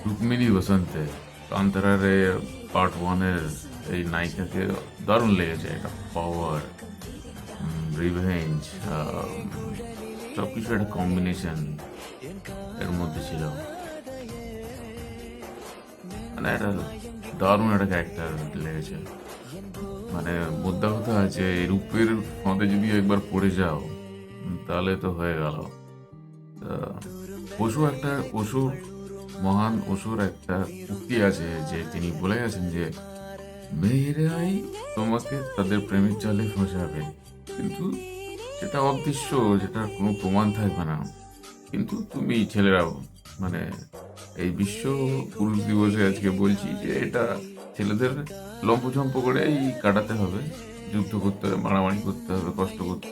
রুক্মিণী বসন্তে কান্তারারে পার্ট 1-এর এই নায়িকাকে দারুণ লেগেছে। একটা পাওয়ার, রিভেঞ্জ, সব কিছু একটা কম্বিনেশন এর মধ্যে ছিল। মানে একটা দারুণ একটা ক্যারেক্টার লেগেছে। মানে মোদ্দা কথা আছে, এই রূপের ফাঁদে যদি একবার পড়ে যাও তাহলে তো হয়ে গেল। তা অসুর মহান অসুর একটা উক্তি আছে যে তিনি বলে গেছেন যে মেয়েরাই তোমাকে তাদের প্রেমের জালে ফাঁসাবে, কিন্তু সেটা অদৃশ্য, যেটার কোনো প্রমাণ থাকবে না। কিন্তু তুমি ছেলেরাও, মানে এই বিশ্ব পুরুষ দিবসে আজকে বলছি যে এটা ছেলেদের লম্পঝম্প করেই কাটাতে হবে, যুদ্ধ করতে হবে, মারামারি করতে হবে, কষ্ট করতে